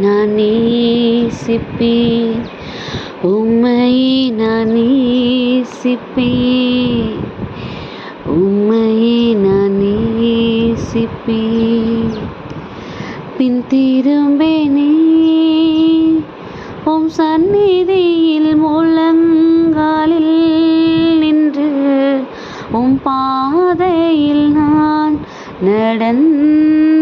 நான் நேசிப்பேன், உம்மையே நான் நேசிப்பேன், உம்மையே நான் நேசிப்பேன். பின் திரும்பேனே உம் சந்நிதியில் முழங்காலில் நின்று, உம் பாதையில் நான் நடந்திட்டால்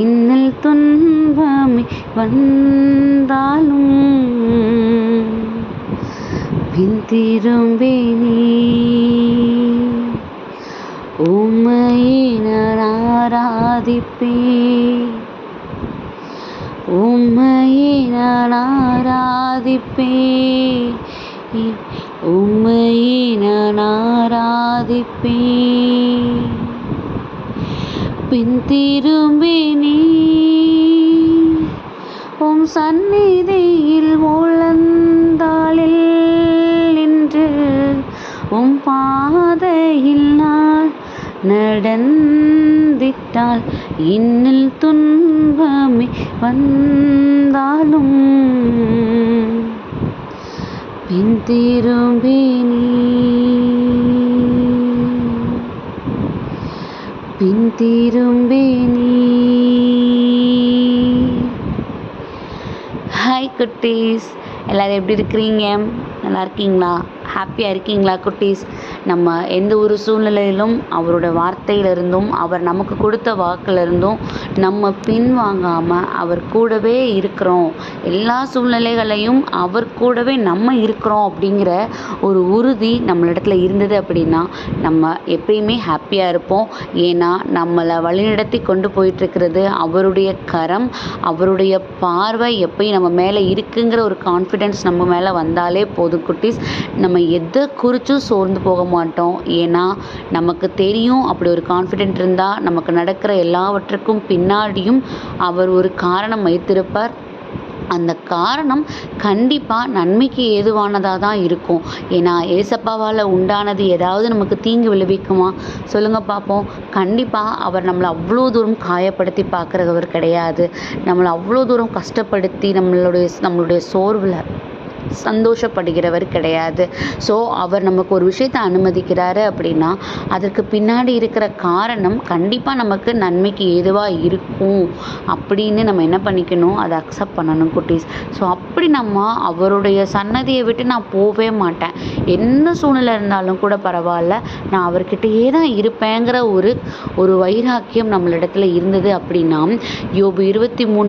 இன்னல் துன்பமே வந்தாலும் பின் திரும்பேனே. உம்மையே நான் ஆராதிப்பேன், உம்மையே நான் ஆராதிப்பேன், உம்மையே நான் ஆராதிப்பேன். பின் திரும்பினே உம் சந்நிதியில் முழந்தாளில் நின்று, உம் பாதையில் நான் நடந்திட்டால் இன்னல் துன்பமே வந்தாலும் பின் திரும்பினே, பின் திரும்பினே. ஹாய் குட்டீஸ், எல்லோரும் எப்படி இருக்கிறீங்க? நல்லா இருக்கீங்களா? ஹாப்பியாக இருக்கீங்களா குட்டீஸ்? நம்ம எந்த ஒரு சூழ்நிலையிலும் அவரோட வார்த்தையிலிருந்தும் அவர் நமக்கு கொடுத்த வாக்கிலிருந்தும் நம்ம பின்வாங்காமல் அவர் கூடவே இருக்கிறோம். எல்லா சூழ்நிலைகளையும் அவர் கூடவே நம்ம இருக்கிறோம் அப்படிங்கிற ஒரு உறுதி நம்மளிடத்துல இருந்தது அப்படின்னா நம்ம எப்பயுமே ஹாப்பியாக இருப்போம். ஏன்னா நம்மளை வழிநடத்தி கொண்டு போயிட்டுருக்கிறது அவருடைய கரம், அவருடைய பார்வை எப்பயும் நம்ம மேலே இருக்குங்கிற ஒரு கான்ஃபிடென்ஸ் நம்ம மேலே வந்தாலே போதும் குட்டீஸ். நம்ம எதை குறித்தும் சோர்ந்து போக மாட்டோம். ஏன்னா நமக்கு தெரியும், அப்படி ஒரு கான்ஃபிடென்ட் இருந்தால் நமக்கு நடக்கிற எல்லாவற்றுக்கும் பின்னாடியும் அவர் ஒரு காரணம் வைத்திருப்பார். அந்த காரணம் கண்டிப்பாக நன்மைக்கு ஏதுவானதாக தான் இருக்கும். ஏன்னா ஏசப்பாவால் உண்டானது ஏதாவது நமக்கு தீங்கு விளைவிக்குமா? சொல்லுங்கள் பார்ப்போம். கண்டிப்பாக அவர் நம்மளை அவ்வளோ தூரம் காயப்படுத்தி பார்க்குறவர் கிடையாது. நம்மளை அவ்வளோ தூரம் கஷ்டப்படுத்தி நம்மளுடைய சோர்வில் சந்தோஷப்படுகிறவர் கிடையாது. ஸோ அவர் நமக்கு ஒரு விஷயத்தை அனுமதிக்கிறாரு அப்படின்னா அதற்கு பின்னாடி இருக்கிற காரணம் கண்டிப்பாக நமக்கு நன்மைக்கு ஏதுவாக இருக்கும் அப்படின்னு நம்ம என்ன பண்ணிக்கணும், அதை அக்செப்ட் பண்ணணும் குட்டீஸ். ஸோ அப்படி நம்ம அவருடைய சன்னதியை விட்டு நான் போகவே மாட்டேன், என்ன சூழ்நிலை இருந்தாலும் கூட பரவாயில்ல, நான் அவர்கிட்டயே தான் இருப்பேங்கிற ஒரு வைராக்கியம் நம்மளிடத்துல இருந்தது அப்படின்னா யோபு 23